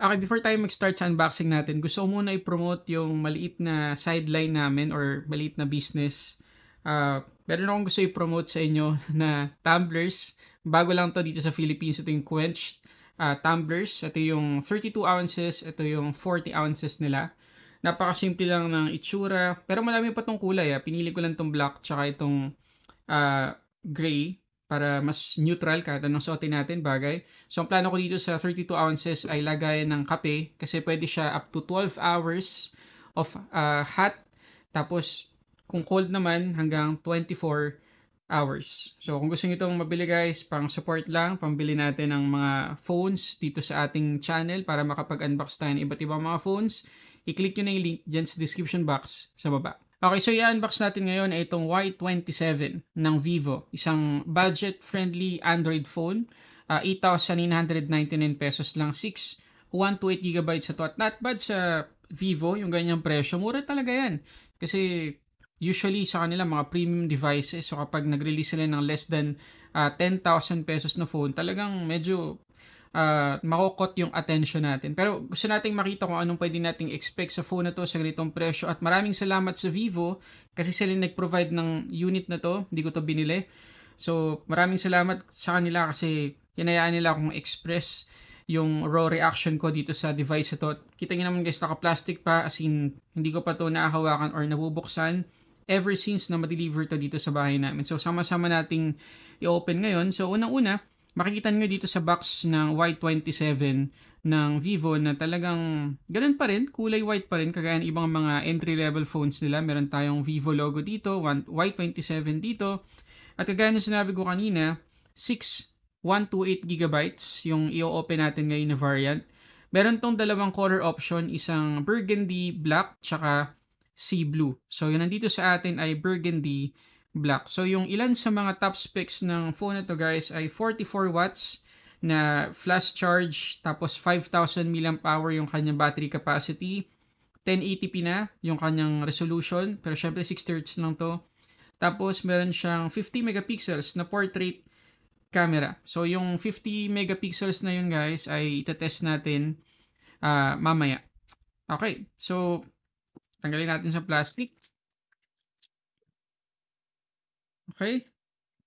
Okay, before tayo mag-start sa unboxing natin, gusto ko muna i-promote yung maliit na sideline namin or maliit na business. Meron akong gusto i-promote sa inyo na tumblers. Bago lang to dito sa Philippines. Ito yung Quenched tumblers. Ito yung 32 ounces. Ito yung 40 ounces nila. Napakasimple lang ng itsura. Pero marami pa tong kulay. Pinili ko lang tong black tsaka itong gray para mas neutral kahit anong suotin natin bagay. So, ang plano ko dito sa 32 ounces ay lagayan ng kape kasi pwede siya up to 12 hours of hot. Tapos, kung cold naman, hanggang 24 hours. So, kung gusto nyo itong mabili guys, pang support lang, pambili natin ng mga phones dito sa ating channel para makapag-unbox tayo ng iba't ibang mga phones. I-click nyo na yung link dyan sa description box sa baba. Okay, so i-unbox natin ngayon ay itong Y27 ng Vivo. Isang budget-friendly Android phone. 8,999 pesos lang. 128GB sa to. At not bad sa Vivo, yung ganyang presyo. Mura talaga yan. Kasi usually sa kanila mga premium devices. So kapag nag-release sila ng less than 10,000 pesos na phone, talagang medyo makukot yung attention natin. Pero gusto nating makita kung anong pwede nating expect sa phone na to sa ganitong presyo. At maraming salamat sa Vivo kasi sila nag-provide ng unit na to. Hindi ko to binili. So maraming salamat sa kanila kasi hinayaan nila akong express yung raw reaction ko dito sa device ito. Kita nyo naman guys, naka-plastic pa, as in hindi ko pa to nakahawakan or nabubuksan ever since na ma-deliver to dito sa bahay namin. So sama-sama nating i-open ngayon. So unang-una, makikita nyo dito sa box ng Y27 ng Vivo na talagang ganun pa rin, kulay white pa rin, kagaya ng ibang mga entry-level phones nila. Meron tayong Vivo logo dito, Y27 dito. At kagaya ng sinabi ko kanina, 128GB yung i-open natin ngayon na variant. Meron tong dalawang color option, isang burgundy black, tsaka sea blue. So yun nandito sa atin ay burgundy black. So yung ilan sa mga top specs ng phone na to guys ay 44 watts na flash charge, tapos 5,000 mAh yung kanyang battery capacity, 1080p na yung kanyang resolution, pero syempre 60Hz lang to. Tapos meron siyang 50 megapixels na portrait camera. So yung 50 megapixels na yun guys ay itetest natin mamaya. Okay, so tanggalin natin sa plastic. Okay.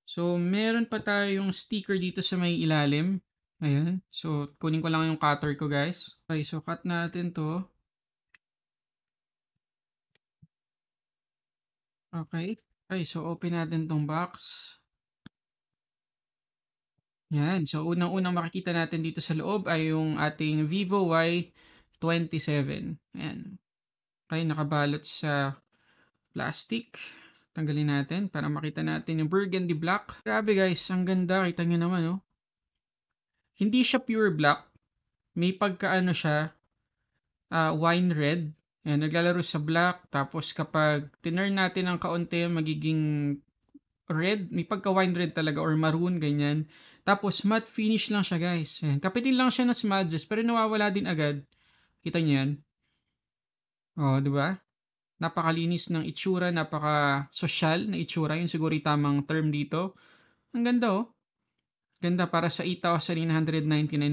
So, meron pa tayong sticker dito sa may ilalim. Ayan. So, kunin ko lang yung cutter ko, guys. Okay, so cut natin to. Okay. Okay, so open natin tong box. Yan. So, unang-unang makikita natin dito sa loob ay yung ating Vivo Y27. Ayan. Okay, nakabalot sa plastic. Tanggalin natin para makita natin yung burgundy black. Grabe guys, ang ganda. Kita nyo naman, oh. Hindi siya pure black. May pagkaano siya, wine red. Ayan, naglalaro sa black. Tapos kapag tinurn natin ng kaunti, magiging red. May pagka wine red talaga or maroon, ganyan. Tapos matte finish lang siya guys. Ayan, kapitin lang siya ng smudges pero nawawala din agad. Kita niyo yan? Oh, di ba? Napakalinis ng itsura, napaka-social na itsura. Yun siguro yung tamang term dito. Ang ganda oh. Ganda para sa 8,999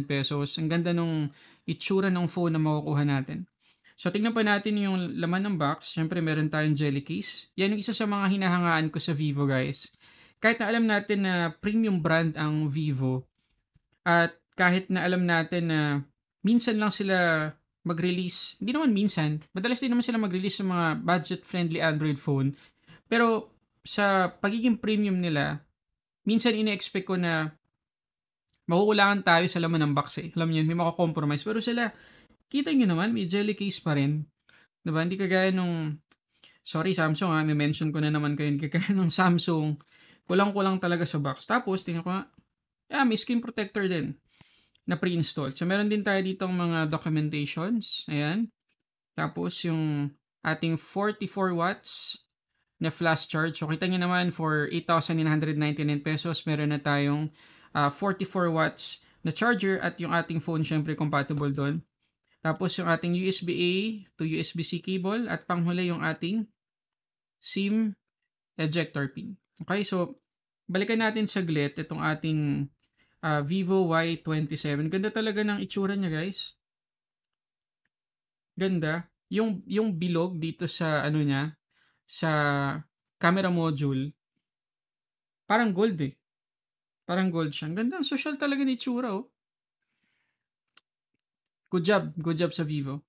pesos. Ang ganda nung itsura ng phone na makukuha natin. So, tingnan pa natin yung laman ng box. Siyempre, meron tayong jelly case. Yan yung isa sa mga hinahangaan ko sa Vivo, guys. Kahit na alam natin na premium brand ang Vivo, at kahit na alam natin na minsan lang sila mag-release, hindi naman minsan, madalas din naman sila mag-release ng mga budget-friendly Android phone. Pero, sa pagiging premium nila, minsan ine-expect ko na makukulangan tayo sa laman ng box eh. Alam niyo yun, may makakompromise. Pero sila, kita nyo naman, may jelly case pa rin. Diba? Hindi kagaya nung, sorry Samsung may mention ko na naman kayo, hindi kagaya ng Samsung, kulang-kulang talaga sa box. Tapos, tingnan ko nga, may skin protector din na pre-installed. So, meron din tayo ditong mga documentations. Ayan. Tapos, yung ating 44 watts na flash charge. So, kita nyo naman, for 8,999 pesos, meron na tayong 44 watts na charger at yung ating phone syempre compatible doon. Tapos yung ating USB-A to USB-C cable at panghuli yung ating SIM ejector pin. Okay, so balikan natin saglit itong ating Vivo Y27. Ganda talaga ng itsura niya guys. Ganda. Yung bilog dito sa ano niya, sa camera module, parang gold eh. Parang gold siya. Ang ganda. Ang social talaga ni Tsura, oh. Good job. Good job sa Vivo.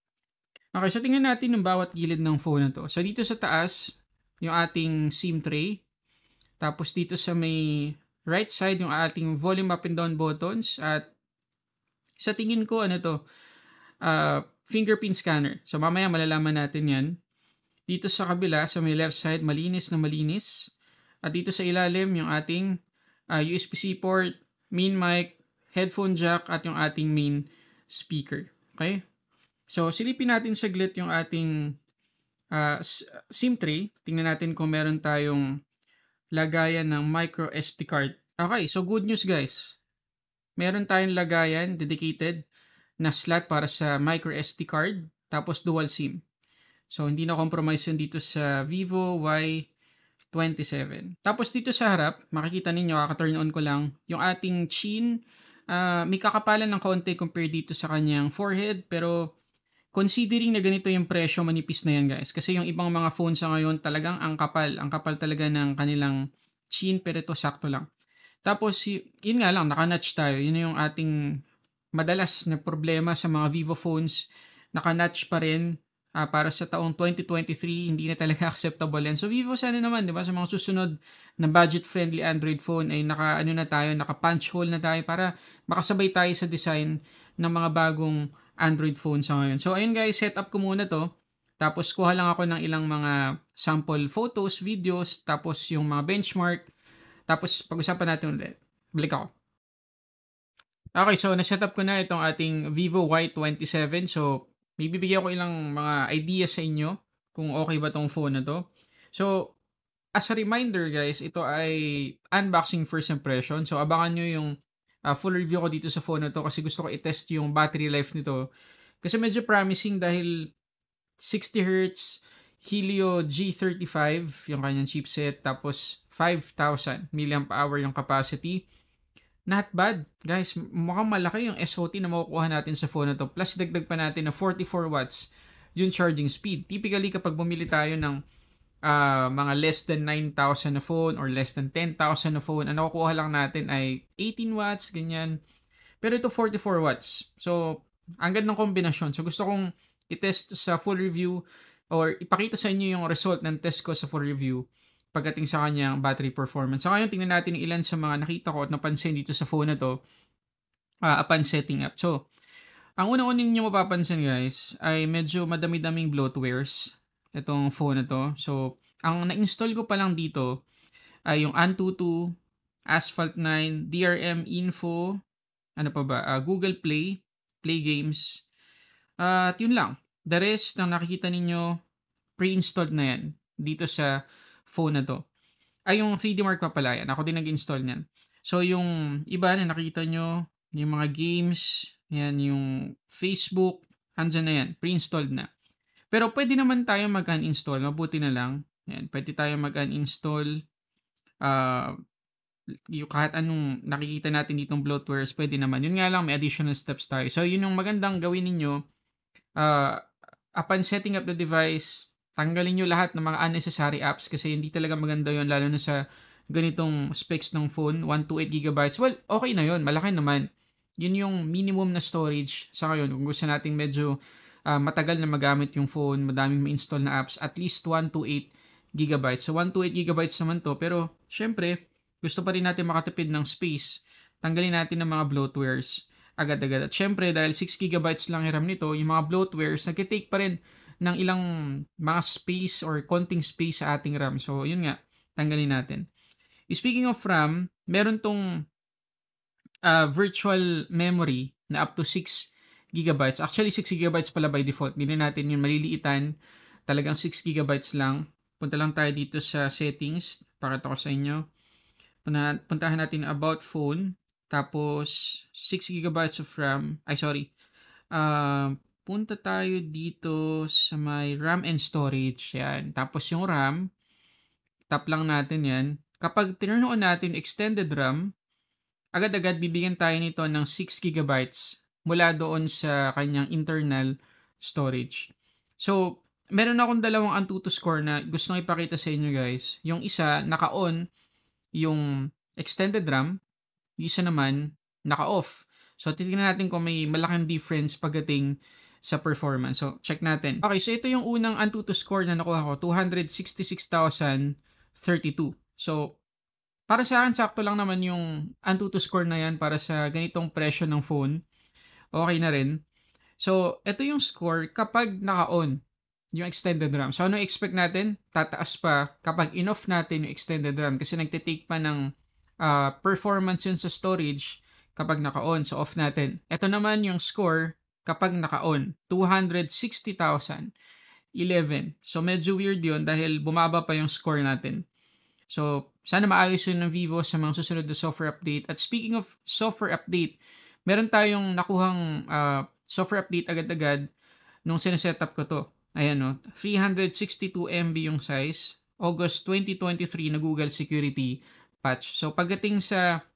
Okay, so tingnan natin yung bawat gilid ng phone na to. So dito sa taas, yung ating SIM tray. Tapos dito sa may right side, yung ating volume up and down buttons. At sa tingin ko, ano to, fingerprint scanner. So mamaya malalaman natin yan. Dito sa kabila, sa may left side, malinis na malinis. At dito sa ilalim, yung ating USB-C port, main mic, headphone jack, at yung ating main speaker. Okay? So, silipin natin saglit yung ating SIM tray. Tingnan natin kung meron tayong lagayan ng micro SD card. Okay, so good news guys. Meron tayong lagayan dedicated na slot para sa micro SD card, tapos dual SIM. So, hindi na compromise yun dito sa Vivo Y27. Tapos dito sa harap, makikita ninyo, kaka-turn on ko lang, yung ating chin, may kakapalan ng konti compare dito sa kanyang forehead, pero considering na ganito yung presyo, manipis na yan guys. Kasi yung ibang mga phones sa ngayon, talagang ang kapal. Ang kapal talaga ng kanilang chin, pero ito sakto lang. Tapos, yun nga lang, naka-notch tayo. Yun yung ating madalas na problema sa mga Vivo phones. Naka-notch pa rin. Para sa taong 2023, hindi na talaga acceptable yan. So Vivo, sana naman, di ba, sa mga susunod na budget-friendly Android phone ay naka-punch hole na tayo para makasabay tayo sa design ng mga bagong Android phone sa ngayon. So ayun guys, set up ko muna to. Tapos kuha lang ako ng ilang mga sample photos, videos, tapos yung mga benchmark. Tapos pag-usapan natin ulit. Balik ako. Okay, so na-set up ko na itong ating Vivo Y27. So may bibigyan ko ilang mga ideas sa inyo kung okay ba tong phone na to. So as a reminder guys, ito ay unboxing first impression. So abangan nyo yung full review ko dito sa phone na to kasi gusto ko i-test yung battery life nito. Kasi medyo promising dahil 60Hz Helio G35 yung kanyang chipset, tapos 5,000 mAh yung capacity. Not bad. Guys, mukhang malaki yung SOT na makukuha natin sa phone na to. Plus, dagdag pa natin na 44 watts yung charging speed. Typically, kapag bumili tayo ng mga less than 9,000 na phone or less than 10,000 na phone, ang nakukuha lang natin ay 18 watts, ganyan. Pero ito 44 watts. So, ang gandang kombinasyon. So, gusto kong i-test sa full review or ipakita sa inyo yung result ng test ko sa full review pagdating sa kanyang battery performance. So, ngayon, tingnan natin ilan sa mga nakita ko at napansin dito sa phone na to upon setting up. So, ang unang-uning nyo mapapansin guys ay medyo madami-daming bloatwares itong phone na to. So, ang na-install ko pa lang dito ay yung Antutu, Asphalt 9, DRM Info, ano pa ba, Google Play, Play Games. At yun lang. The rest ng nakikita ninyo, pre-installed na yan dito sa phone na to. Ay, yung 3D Mark pa pala yan. Ako din nag-install niyan. So, yung iba na nakita nyo, yung mga games, yan, yung Facebook, andyan na yan. Pre-installed na. Pero pwede naman tayo mag-uninstall. Mabuti na lang. Yan, pwede tayo mag-uninstall. Yung kahit anong nakikita natin ditong bloatwares, pwede naman. Yun nga lang, may additional steps tayo. So, yun yung magandang gawin ninyo. Upon setting up the device, tanggalin nyo lahat ng mga unnecessary apps kasi hindi talaga maganda yun, lalo na sa ganitong specs ng phone, 128GB. Well, okay na yun, malaki naman. Yun yung minimum na storage sa ngayon. Kung gusto natin medyo matagal na magamit yung phone, madaming ma-install na apps, at least 128GB. So, 128GB naman to, pero syempre, gusto pa rin natin makatipid ng space. Tanggalin natin ng mga bloatwares agad-agad. At syempre, dahil 6GB lang yung RAM nito, yung mga bloatwares, nag-take pa rin ng ilang mga space or konting space sa ating RAM. So, yun nga, tanggalin natin. Speaking of RAM, meron tong virtual memory na up to 6GB. Actually, 6GB pala by default. Hindi na natin yung maliliitan. Talagang 6GB lang. Punta lang tayo dito sa settings. Pakita ko sa inyo. Puntahan natin about phone. Tapos, 6GB of RAM. Ay, sorry. Punta tayo dito sa may RAM and storage. Yan. Tapos yung RAM, tap lang natin yan. Kapag tinurn on natin extended RAM, agad-agad bibigyan tayo nito ng 6GB mula doon sa kanyang internal storage. So, meron akong dalawang Antutu score na gustong ipakita sa inyo guys. Yung isa, naka-on yung extended RAM. Yung isa naman, naka-off. So, titignan natin kung may malaking difference pagdating sa performance. So, check natin. Okay, so ito yung unang Antutu score na nakuha ko, 266,032. So, para sa akin, sakto lang naman yung Antutu score na yan para sa ganitong presyo ng phone. Okay na rin. So, ito yung score kapag naka-on yung extended RAM. So, ano expect natin? Tataas pa kapag in-off natin yung extended RAM kasi nagtitake pa ng performance yun sa storage kapag naka-on. So, off natin. Ito naman yung score kapag naka-on. 260,011. So, medyo weird yun dahil bumaba pa yung score natin. So, sana maayos yun ng Vivo sa mga susunod na software update. At speaking of software update, meron tayong nakuhang software update agad-agad nung sinesetup ko to. Ayan no, 362 MB yung size. August 2023 na Google Security patch. So pagdating sa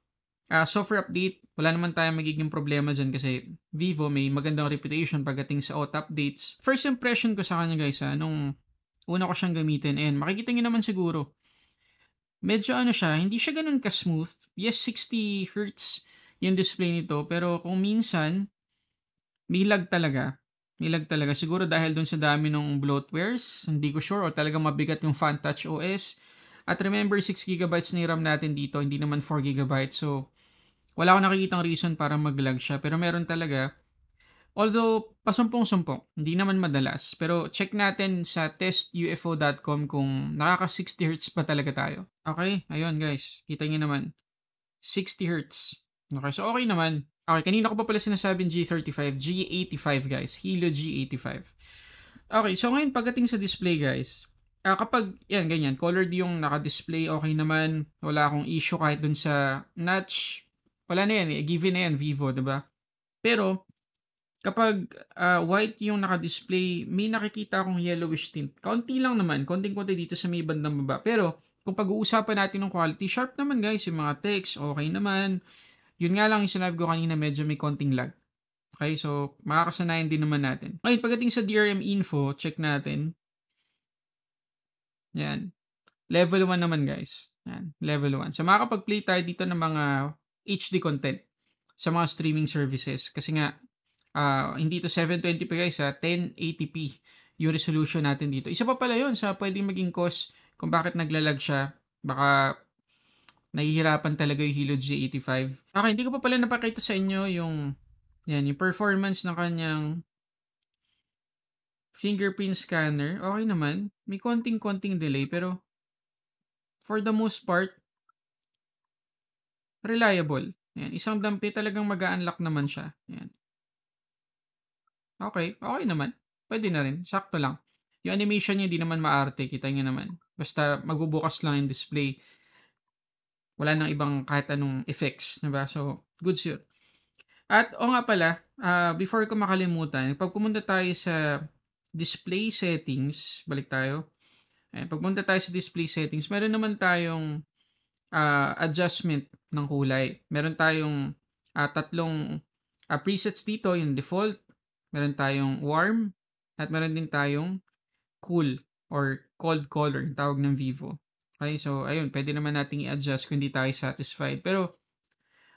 software update, wala naman tayong magiging problema dyan kasi Vivo may magandang reputation pagdating sa auto updates. First impression ko sa kanya guys nung una ko siyang gamitin, and makikita nyo naman siguro, medyo ano siya, hindi siya ganun ka-smooth. Yes, 60 Hz yung display nito, pero kung minsan, may lag talaga. May lag talaga. Siguro dahil dun sa dami ng bloatwares, hindi ko sure, o talagang mabigat yung FunTouch OS. At remember, 6GB na yung RAM natin dito, hindi naman 4GB. So, wala akong nakikitang reason para mag-lag siya. Pero meron talaga. Although, pasumpong-sumpong. Hindi naman madalas. Pero check natin sa testufo.com kung nakaka-60Hz pa talaga tayo. Okay, ayun guys. Kita nyo naman. 60Hz. Okay, so okay naman. Okay, kanina ko pa pala sinasabing G35. G85 guys. Helio G85. Okay, so ngayon pagdating sa display guys. Kapag, yan, ganyan. Colored yung naka-display. Okay naman. Wala akong issue kahit dun sa notch. Wala na yan. Given na yan, Vivo, diba? Pero, kapag white yung naka-display, may nakikita akong yellowish tint. Kaunti lang naman, konting-konti dito sa may bandang baba. Pero, kung pag-uusapan natin ng quality, sharp naman guys, yung mga text, okay naman. Yun nga lang yung sinabi ko kanina, medyo may konting lag. Okay, so makakasanayan din naman natin. Ngayon, pagdating sa DRM info, check natin. Yan. Level 1 naman guys. Yan, level 1. So makakapag-play tayo dito ng mga HD content sa mga streaming services. Kasi nga, hindi to 720p guys 1080p yung resolution natin dito. Isa pa pala yun sa pwedeng maging cause kung bakit naglalag siya. Baka nahihirapan talaga yung Helio G85. Okay, hindi ko pa pala napakita sa inyo yung performance ng kanyang fingerprint scanner. Okay naman. May konting-konting delay pero for the most part, reliable. Yan, isang dampi talagang mag-a-unlock naman siya. Yan. Okay, okay naman. Pwede na rin. Sakto lang. Yung animation niya hindi naman maarte. Kita niyo naman. Basta magbubukas lang yung display. Wala nang ibang kahit anong effects. Diba? So, goods yun. At o nga pala, before ko makalimutan, pag pumunta tayo sa display settings, balik tayo. Pag pumunta tayo sa display settings, meron naman tayong adjustment ng kulay. Meron tayong tatlong presets dito, yung default, meron tayong warm, at meron din tayong cool or cold color, tawag ng Vivo. Okay, so ayun, pwede naman nating i-adjust kung hindi tayo satisfied. Pero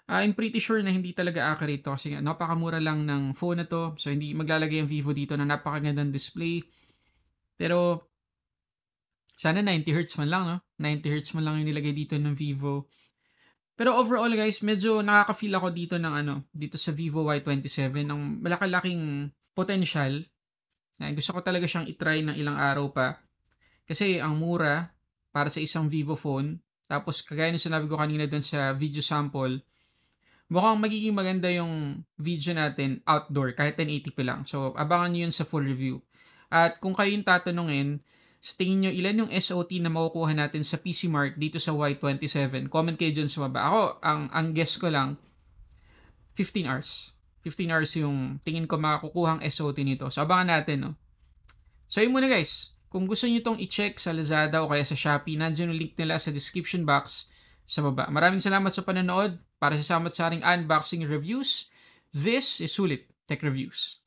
I'm pretty sure na hindi talaga accurate to kasi napakamura lang ng phone na to. So hindi maglalagay ang Vivo dito na napakagandang display. Pero sana 90Hz man lang, no? 90Hz man lang yung nilagay dito ng Vivo. Pero overall guys, medyo nakaka-feel ako dito ng dito sa Vivo Y27 ng malaki-laking potential. Gusto ko talaga siyang i-try ng ilang araw pa. Kasi ang mura para sa isang Vivo phone. Tapos kagaya ng sinabi ko kanina doon sa video sample, mukhang magiging maganda yung video natin outdoor kahit 1080p lang. So abangan nyo yun sa full review. At kung kayo yung tatanungin, sa tingin nyo ilan yung SOT na makukuha natin sa PC Mark dito sa Y27? Comment kayo dyan sa baba. Ako, ang guess ko lang, 15 hours. 15 hours yung tingin ko makakukuhang SOT nito. So abangan natin, no? So yun muna guys. Kung gusto nyo itong i-check sa Lazada o kaya sa Shopee, nandiyan yung link nila sa description box sa baba. Maraming salamat sa panonood. Para sa samot-saring unboxing reviews, this is Sulit Tech Reviews.